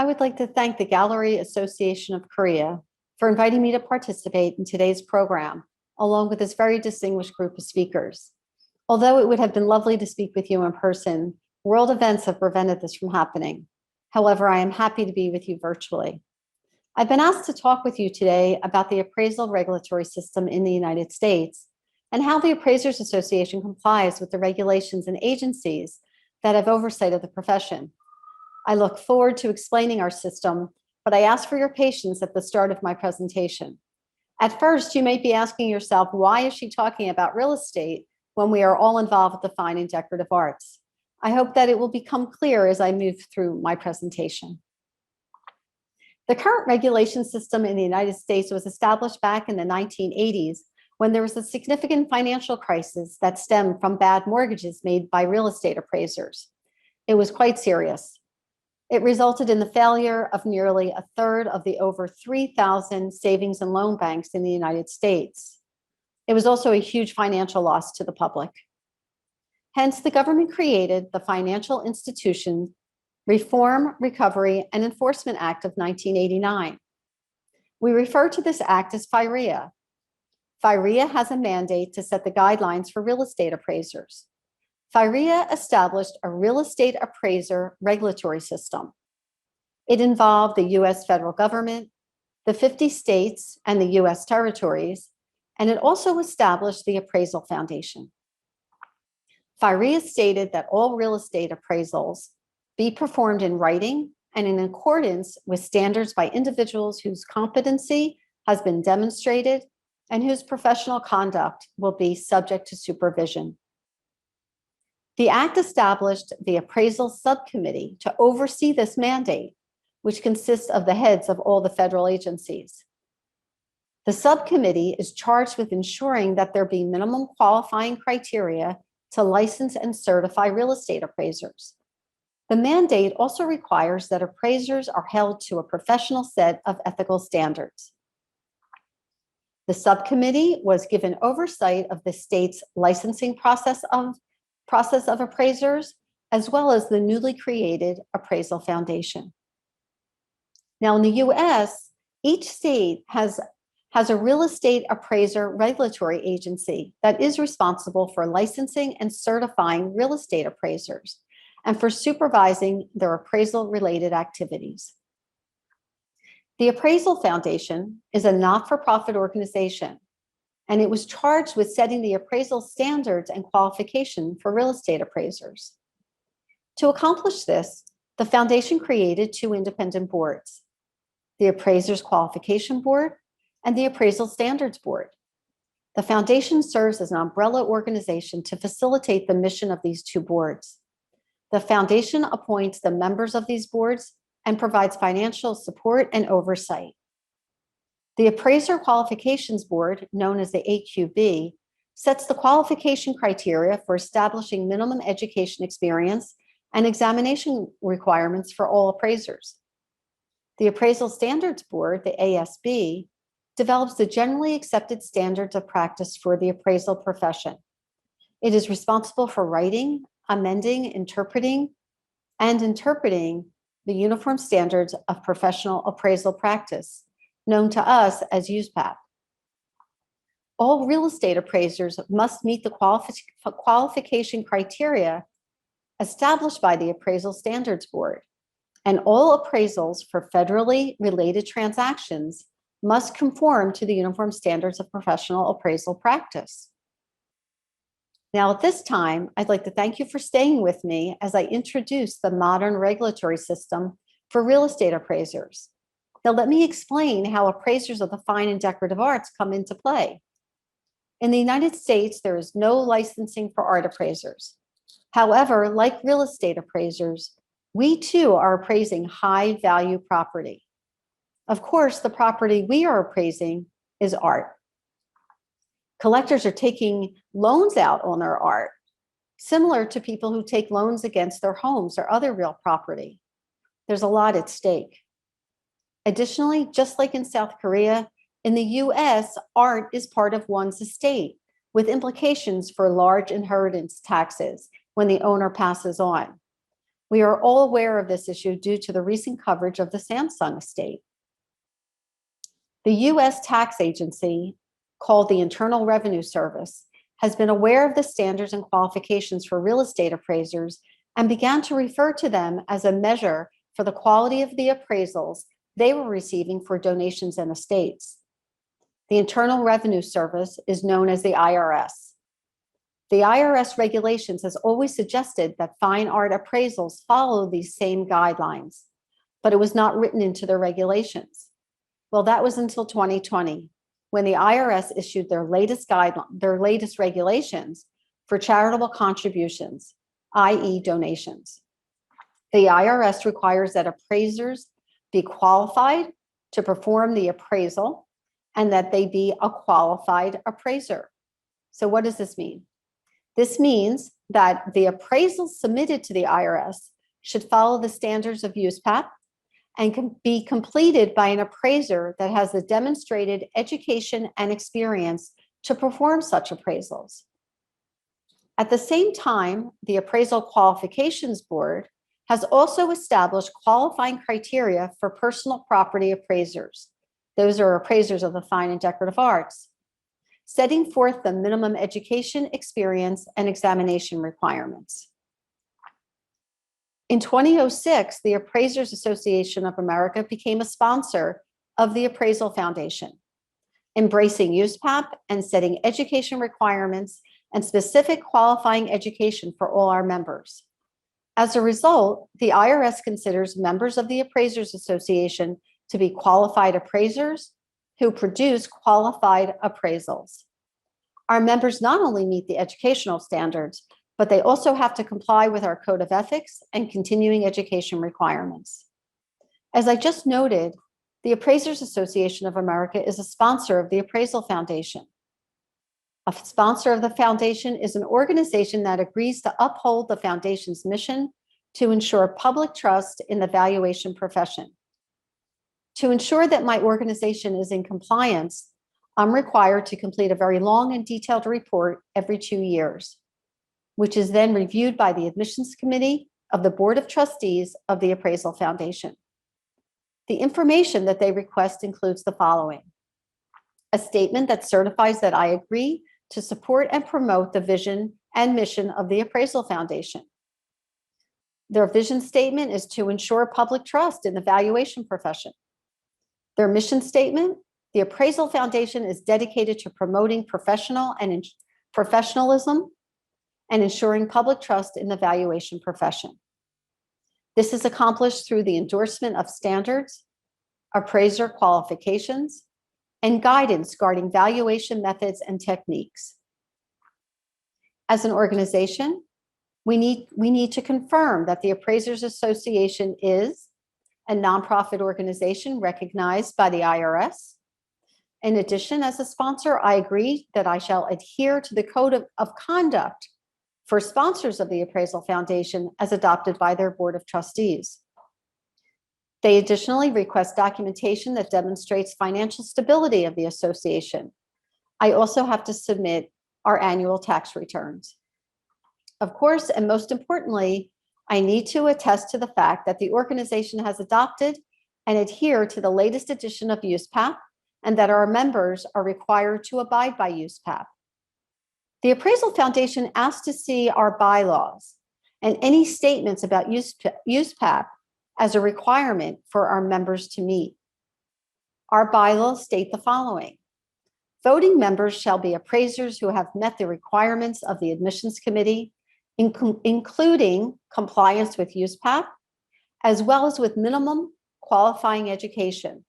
I would like to thank the Gallery Association of Korea for inviting me to participate in today's program, along with this very distinguished group of speakers. Although it would have been lovely to speak with you in person, world events have prevented this from happening. However, I am happy to be with you virtually. I've been asked to talk with you today about the appraisal regulatory system in the United States and how the Appraisers Association complies with the regulations and agencies that have oversight of the profession. I look forward to explaining our system, but I ask for your patience at the start of my presentation. At first, you may be asking yourself, why is she talking about real estate when we are all involved with the fine and decorative arts? I hope that it will become clear as I move through my presentation. The current regulation system in the United States was established back in the 1980s when there was a significant financial crisis that stemmed from bad mortgages made by real estate appraisers. It was quite serious. It resulted in the failure of nearly a third of the over 3,000 savings and loan banks in the United States. It was also a huge financial loss to the public. Hence, the government created the Financial Institution Reform, Recovery, and Enforcement Act of 1989. We refer to this act as FIRREA. FIRREA has a mandate to set the guidelines for real estate appraisers. FIRREA established a real estate appraiser regulatory system. It involved the US federal government, the 50 states, and the US territories, and it also established the Appraisal Foundation. FIRREA stated that all real estate appraisals be performed in writing and in accordance with standards by individuals whose competency has been demonstrated and whose professional conduct will be subject to supervision. The Act established the Appraisal Subcommittee to oversee this mandate, which consists of the heads of all the federal agencies. The subcommittee is charged with ensuring that there be minimum qualifying criteria to license and certify real estate appraisers. The mandate also requires that appraisers are held to a professional set of ethical standards. The subcommittee was given oversight of the state's licensing process of appraisers, as well as the newly created Appraisal Foundation. Now, in the US, each state has a real estate appraiser regulatory agency that is responsible for licensing and certifying real estate appraisers and for supervising their appraisal-related activities. The Appraisal Foundation is a not-for-profit organization, and it was charged with setting the appraisal standards and qualification for real estate appraisers. To accomplish this, the foundation created two independent boards, the Appraisers Qualification Board and the Appraisal Standards Board. The foundation serves as an umbrella organization to facilitate the mission of these two boards. The foundation appoints the members of these boards and provides financial support and oversight. The Appraiser Qualifications Board, known as the AQB, sets the qualification criteria for establishing minimum education experience and examination requirements for all appraisers. The Appraisal Standards Board, the ASB, develops the generally accepted standards of practice for the appraisal profession. It is responsible for writing, amending, interpreting the uniform standards of professional appraisal practice, known to us as USPAP. All real estate appraisers must meet the qualification criteria established by the Appraisal Standards Board, and all appraisals for federally related transactions must conform to the uniform standards of professional appraisal practice. Now, at this time, I'd like to thank you for staying with me as I introduce the modern regulatory system for real estate appraisers. Now, let me explain how appraisers of the fine and decorative arts come into play. In the United States, there is no licensing for art appraisers. However, like real estate appraisers, we too are appraising high value property. Of course, the property we are appraising is art. Collectors are taking loans out on their art, similar to people who take loans against their homes or other real property. There's a lot at stake. Additionally, just like in South Korea, in the US, art is part of one's estate, with implications for large inheritance taxes when the owner passes on. We are all aware of this issue due to the recent coverage of the Samsung estate. The U.S. tax agency, called the Internal Revenue Service, has been aware of the standards and qualifications for real estate appraisers and began to refer to them as a measure for the quality of the appraisals they were receiving for donations and estates. The Internal Revenue Service is known as the IRS. The IRS regulations has always suggested that fine art appraisals follow these same guidelines, but it was not written into their regulations. Well, that was until 2020, when the IRS issued their latest regulations for charitable contributions, i.e. donations. The IRS requires that appraisers be qualified to perform the appraisal and that they be a qualified appraiser. So what does this mean? This means that the appraisals submitted to the IRS should follow the standards of USPAP and can be completed by an appraiser that has the demonstrated education and experience to perform such appraisals. At the same time, the Appraisal Qualifications Board has also established qualifying criteria for personal property appraisers. Those are appraisers of the fine and decorative arts, setting forth the minimum education, experience, and examination requirements. In 2006, the Appraisers Association of America became a sponsor of the Appraisal Foundation, embracing USPAP and setting education requirements and specific qualifying education for all our members. As a result, the IRS considers members of the Appraisers Association to be qualified appraisers who produce qualified appraisals. Our members not only meet the educational standards, but they also have to comply with our code of ethics and continuing education requirements. As I just noted, the Appraisers Association of America is a sponsor of the Appraisal Foundation. A sponsor of the foundation is an organization that agrees to uphold the foundation's mission to ensure public trust in the valuation profession. To ensure that my organization is in compliance, I'm required to complete a very long and detailed report every 2 years, which is then reviewed by the admissions committee of the Board of Trustees of the Appraisal Foundation. The information that they request includes the following: a statement that certifies that I agree to support and promote the vision and mission of the Appraisal Foundation. Their vision statement is to ensure public trust in the valuation profession. Their mission statement: the Appraisal Foundation is dedicated to promoting professionalism and ensuring public trust in the valuation profession. This is accomplished through the endorsement of standards, appraiser qualifications, and guidance regarding valuation methods and techniques. As an organization, we need to confirm that the Appraisers Association is a nonprofit organization recognized by the IRS. In addition, as a sponsor, I agree that I shall adhere to the code of conduct for sponsors of the Appraisal Foundation as adopted by their Board of Trustees. They additionally request documentation that demonstrates financial stability of the association. I also have to submit our annual tax returns. Of course, and most importantly, I need to attest to the fact that the organization has adopted and adhere to the latest edition of USPAP and that our members are required to abide by USPAP. The Appraisal Foundation asked to see our bylaws and any statements about USPAP as a requirement for our members to meet. Our bylaws state the following: voting members shall be appraisers who have met the requirements of the admissions committee, including compliance with USPAP, as well as with minimum qualifying education.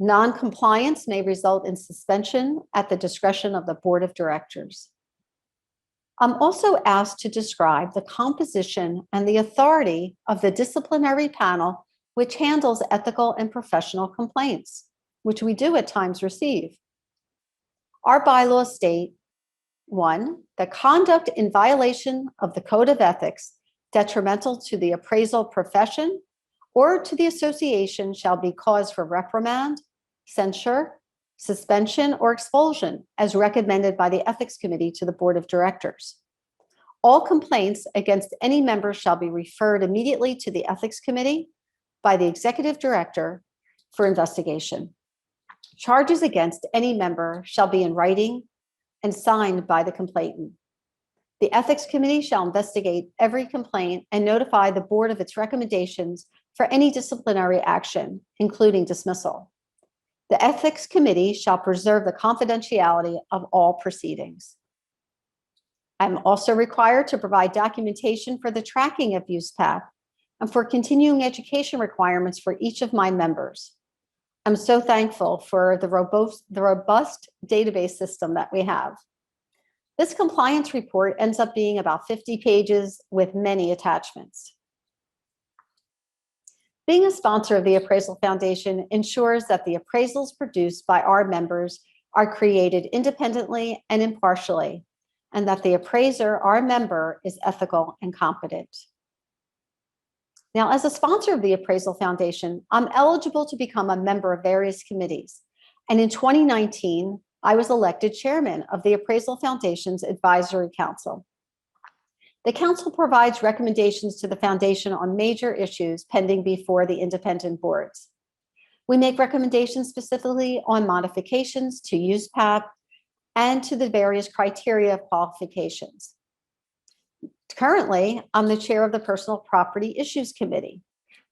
Non-compliance may result in suspension at the discretion of the Board of Directors. I'm also asked to describe the composition and the authority of the disciplinary panel, which handles ethical and professional complaints, which we do at times receive. Our bylaws state, 1, that conduct in violation of the Code of Ethics detrimental to the appraisal profession or to the association shall be cause for reprimand, censure, suspension, or expulsion as recommended by the Ethics Committee to the Board of Directors. All complaints against any member shall be referred immediately to the Ethics Committee by the Executive Director for investigation. Charges against any member shall be in writing and signed by the complainant. The Ethics Committee shall investigate every complaint and notify the board of its recommendations for any disciplinary action, including dismissal. The Ethics Committee shall preserve the confidentiality of all proceedings. I'm also required to provide documentation for the tracking of USPAP and for continuing education requirements for each of my members. I'm so thankful for the robust database system that we have. This compliance report ends up being about 50 pages with many attachments. Being a sponsor of the Appraisal Foundation ensures that the appraisals produced by our members are created independently and impartially, and that the appraiser, our member, is ethical and competent. Now, as a sponsor of the Appraisal Foundation, I'm eligible to become a member of various committees. And in 2019, I was elected chairman of the Appraisal Foundation's Advisory Council. The council provides recommendations to the foundation on major issues pending before the independent boards. We make recommendations specifically on modifications to USPAP and to the various criteria of qualifications. Currently, I'm the chair of the Personal Property Issues Committee.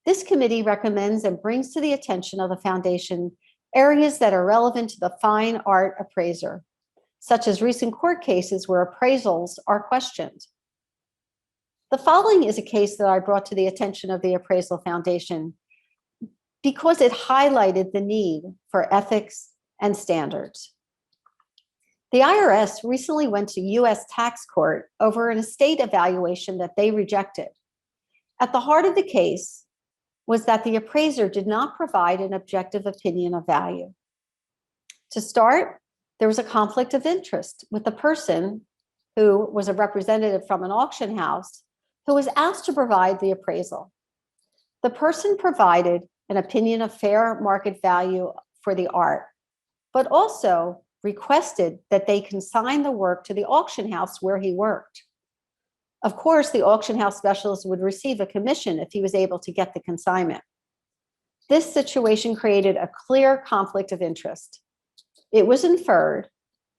This committee recommends and brings to the attention of the foundation areas that are relevant to the fine art appraiser, such as recent court cases where appraisals are questioned. The following is a case that I brought to the attention of the Appraisal Foundation because it highlighted the need for ethics and standards. The IRS recently went to U.S. tax court over an estate evaluation that they rejected. At the heart of the case was that the appraiser did not provide an objective opinion of value. To start, there was a conflict of interest with the person who was a representative from an auction house who was asked to provide the appraisal. The person provided an opinion of fair market value for the art, but also requested that they consign the work to the auction house where he worked. Of course, the auction house specialist would receive a commission if he was able to get the consignment. This situation created a clear conflict of interest. It was inferred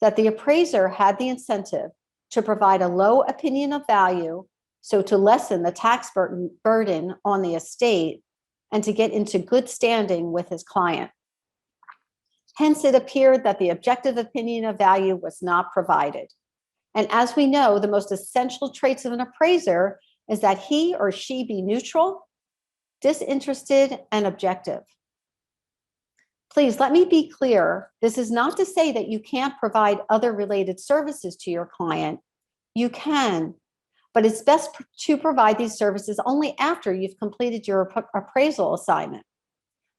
that the appraiser had the incentive to provide a low opinion of value, so to lessen the tax burden on the estate and to get into good standing with his client. Hence, it appeared that the objective opinion of value was not provided. And as we know, the most essential traits of an appraiser is that he or she be neutral, disinterested, and objective. Please let me be clear. This is not to say that you can't provide other related services to your client. You can, but it's best to provide these services only after you've completed your appraisal assignment.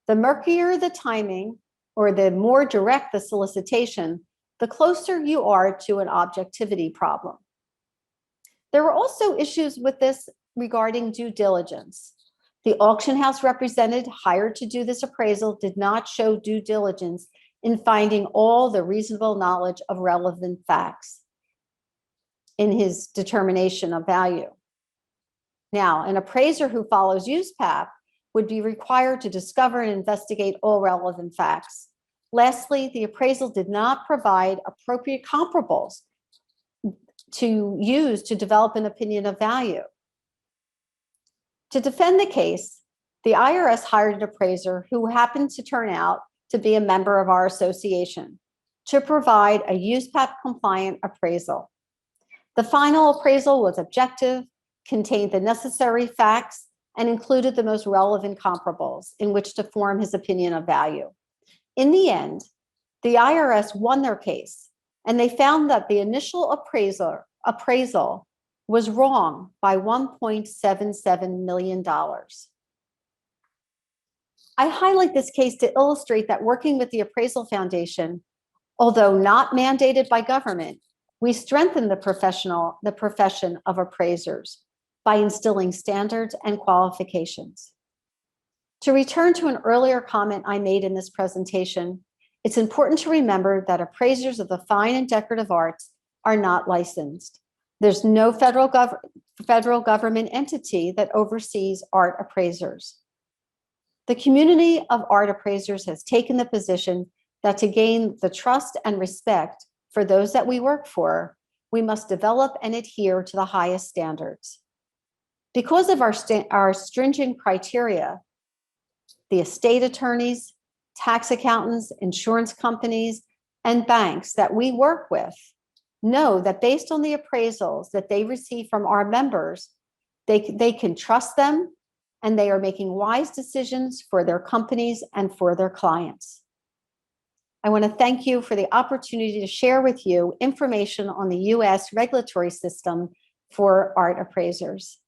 The murkier the timing, or the more direct the solicitation, the closer you are to an objectivity problem. There were also issues with this regarding due diligence. The auction house representative hired to do this appraisal did not show due diligence in finding all the reasonable knowledge of relevant facts in his determination of value. Now, an appraiser who follows USPAP would be required to discover and investigate all relevant facts. Lastly, the appraisal did not provide appropriate comparables to use to develop an opinion of value. To defend the case, the IRS hired an appraiser who happened to turn out to be a member of our association to provide a USPAP compliant appraisal. The final appraisal was objective, contained the necessary facts, and included the most relevant comparables in which to form his opinion of value. In the end, the IRS won their case, and they found that the initial appraisal was wrong by $1.77 million. I highlight this case to illustrate that working with the Appraisal Foundation, although not mandated by government, we strengthen the profession of appraisers by instilling standards and qualifications. To return to an earlier comment I made in this presentation, it's important to remember that appraisers of the fine and decorative arts are not licensed, There's no federal government entity that oversees art appraisers. The community of art appraisers has taken the position that to gain the trust and respect for those that we work for, we must develop and adhere to the highest standards. Because of our stringent criteria, the estate attorneys, tax accountants, insurance companies, and banks that we work with know that based on the appraisals that they receive from our members, they can trust them and they are making wise decisions for their companies and for their clients. I want to thank you for the opportunity to share with you information on the U.S. regulatory system for art appraisers.